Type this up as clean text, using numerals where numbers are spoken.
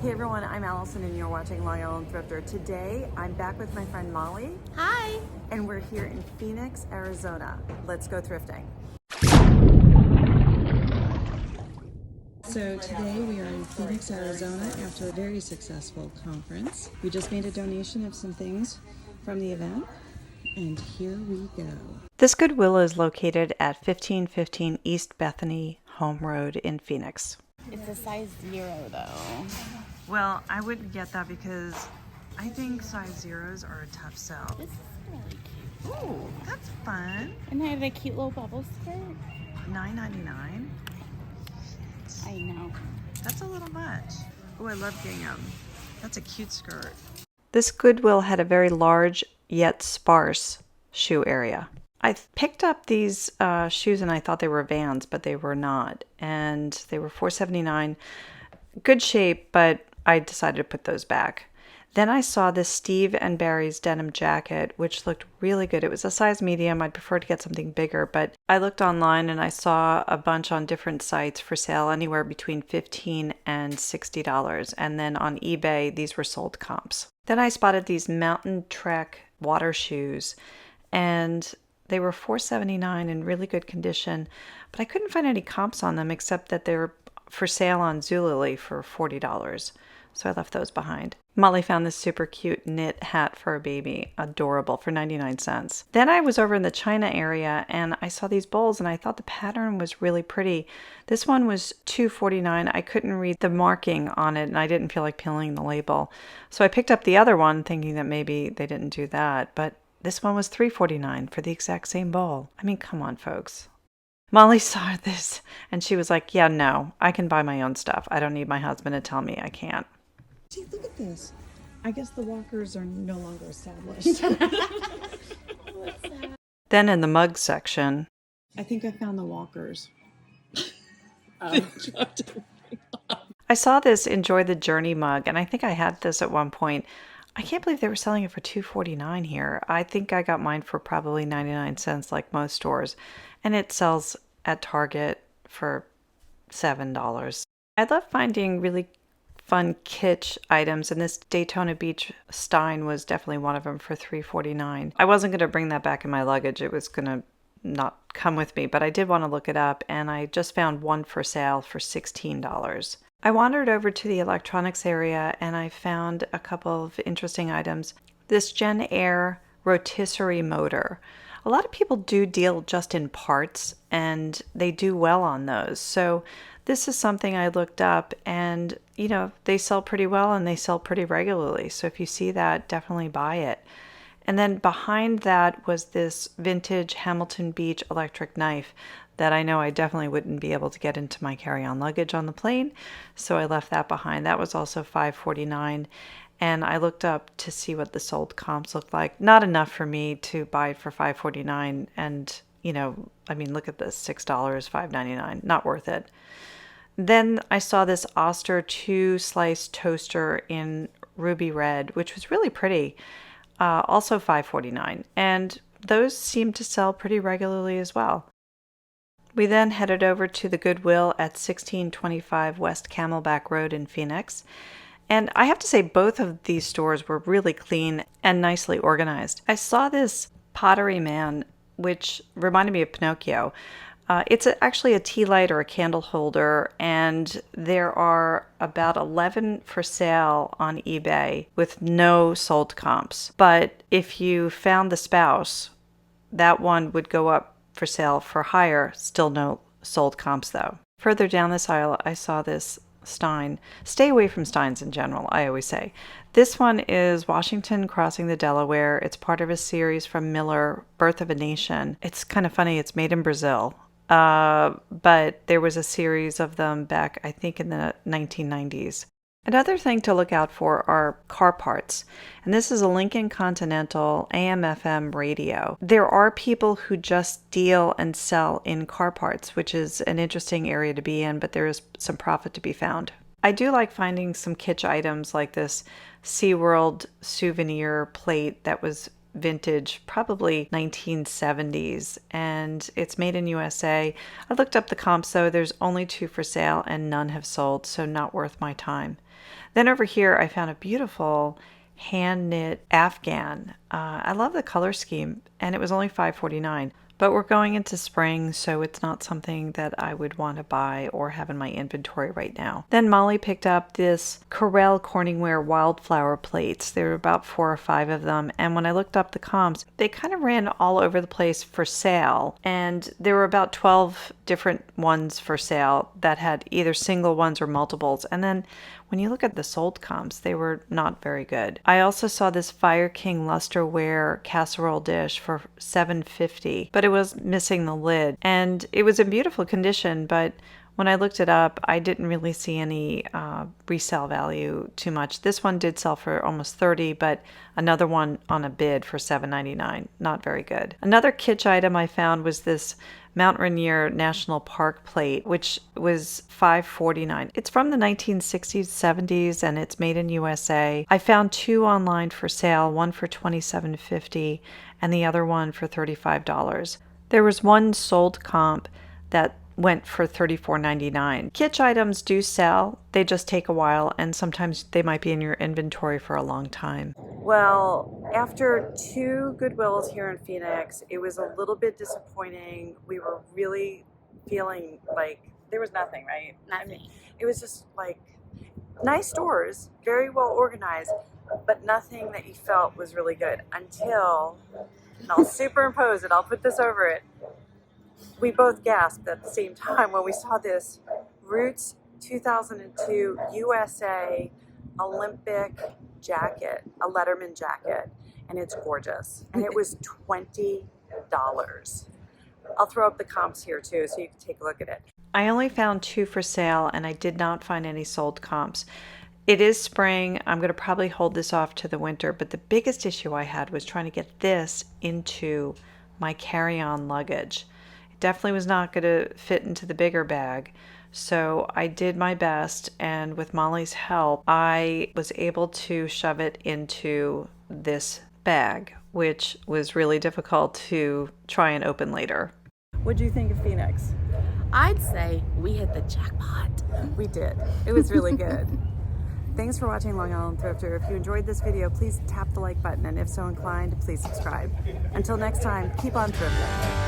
Hey everyone, I'm Allison and you're watching Long Island Thrifter. Today, I'm back with my friend Molly. Hi! And we're here in Phoenix, Arizona. Let's go thrifting. So today we are in Phoenix, Arizona after a very successful conference. We just made a donation of some things from the event, and here we go. This Goodwill is located at 1515 East Bethany Home Road in Phoenix. It's a size 0 though. Well, I wouldn't get that because I think size zeros are a tough sell. This is really cute. Ooh, that's fun. And I have a cute little bubble skirt. $9.99. I know. That's a little much. Oh, I love gingham. That's a cute skirt. This Goodwill had a very large yet sparse shoe area. I picked up these shoes and I thought they were Vans, but they were not. And they were $4.79. Good shape, but I decided to put those back. Then I saw this Steve and Barry's denim jacket, which looked really good. It was a size medium. I'd prefer to get something bigger, but I looked online and I saw a bunch on different sites for sale, anywhere between $15 and $60. And then on eBay, these were sold comps. Then I spotted these Mountain Trek water shoes, and they were $4.79 in really good condition, but I couldn't find any comps on them except that they were for sale on Zulily for $40. So I left those behind. Molly found this super cute knit hat for a baby, adorable, for 99 cents. Then I was over in the China area and I saw these bowls and I thought the pattern was really pretty. This one was $2.49. I couldn't read the marking on it and I didn't feel like peeling the label. So I picked up the other one thinking that maybe they didn't do that, but this one was $3.49 for the exact same bowl. I mean, come on, folks. Molly saw this and she was like, yeah, no, I can buy my own stuff. I don't need my husband to tell me I can't. Gee, look at this. I guess the walkers are no longer established. What's that? Then in the mug section, I think I found the walkers. Oh. I saw this Enjoy the Journey mug, and I think I had this at one point. I can't believe they were selling it for $2.49 here. I think I got mine for probably 99 cents like most stores, and it sells at Target for $7. I love finding really fun Kitsch items, and this Daytona Beach Stein was definitely one of them for $3.49. I wasn't going to bring that back in my luggage. It was going to not come with me, but I did want to look it up, and I just found one for sale for $16. I wandered over to the electronics area and I found a couple of interesting items. This Gen Air rotisserie motor. A lot of people do deal just in parts and they do well on those. So this is something I looked up and, you know, they sell pretty well and they sell pretty regularly. So if you see that, definitely buy it. And then behind that was this vintage Hamilton Beach electric knife that I know I definitely wouldn't be able to get into my carry-on luggage on the plane. So I left that behind. That was also $5.49. And I looked up to see what the sold comps looked like. Not enough for me to buy it for $5.49. And, you know, I mean, look at this, $6, $5.99. Not worth it. Then I saw this Oster 2-slice toaster in ruby red, which was really pretty. Also $5.49. And those seem to sell pretty regularly as well. We then headed over to the Goodwill at 1625 West Camelback Road in Phoenix. And I have to say both of these stores were really clean and nicely organized. I saw this Pottery Man, which reminded me of Pinocchio. It's actually a tea light or a candle holder, and there are about 11 for sale on eBay with no sold comps. But if you found the spouse, that one would go up for sale for higher, still no sold comps though. Further down this aisle, I saw this Stein. Stay away from Steins in general, I always say. This one is Washington Crossing the Delaware. It's part of a series from Miller, Birth of a Nation. It's kind of funny, it's made in Brazil. But there was a series of them back, I think, in the 1990s. Another thing to look out for are car parts. And this is a Lincoln Continental AM/FM radio. There are people who just deal and sell in car parts, which is an interesting area to be in, but there is some profit to be found. I do like finding some kitsch items like this SeaWorld souvenir plate that was vintage, probably 1970s, and it's made in USA. I looked up the comps though. There's only 2 for sale and none have sold, so not worth my time. Then over here, I found a beautiful hand knit Afghan. I love the color scheme, and it was only $5.49. But we're going into spring, so it's not something that I would want to buy or have in my inventory right now. Then Molly picked up this Corelle Corningware wildflower plates. There were about 4 or 5 of them, and when I looked up the comps, they kind of ran all over the place for sale, and there were about 12 different ones for sale that had either single ones or multiples, and then when you look at the sold comps, they were not very good. I also saw this Fire King lusterware casserole dish for $7.50, but it was missing the lid. And it was in beautiful condition, but when I looked it up, I didn't really see any resale value too much. This one did sell for almost $30, but another one on a bid for $7.99. Not very good. Another Kitsch item I found was this Mount Rainier National Park plate, which was $5.49. It's from the 1960s, 70s, and it's made in USA. I found 2 online for sale, one for $27.50 and the other one for $35. There was one sold comp that went for $34.99. Kitsch items do sell, they just take a while, and sometimes they might be in your inventory for a long time. Well, after 2 Goodwills here in Phoenix, it was a little bit disappointing. We were really feeling like there was nothing, right? Nothing. It was just like nice stores, very well organized, but nothing that you felt was really good until, and I'll superimpose it, I'll put this over it. We both gasped at the same time when we saw this Roots 2002 USA Olympic jacket, a Letterman jacket, and it's gorgeous. And it was $20. I'll throw up the comps here too so you can take a look at it. I only found 2 for sale and I did not find any sold comps. It is spring. I'm going to probably hold this off to the winter, but the biggest issue I had was trying to get this into my carry-on luggage. Definitely was not going to fit into the bigger bag. So I did my best, and with Molly's help, I was able to shove it into this bag, which was really difficult to try and open later. What do you think of Phoenix? I'd say we hit the jackpot. We did. It was really good. Thanks for watching Long Island Thrifter. If you enjoyed this video, please tap the like button, and if so inclined, please subscribe. Until next time, keep on thrifting.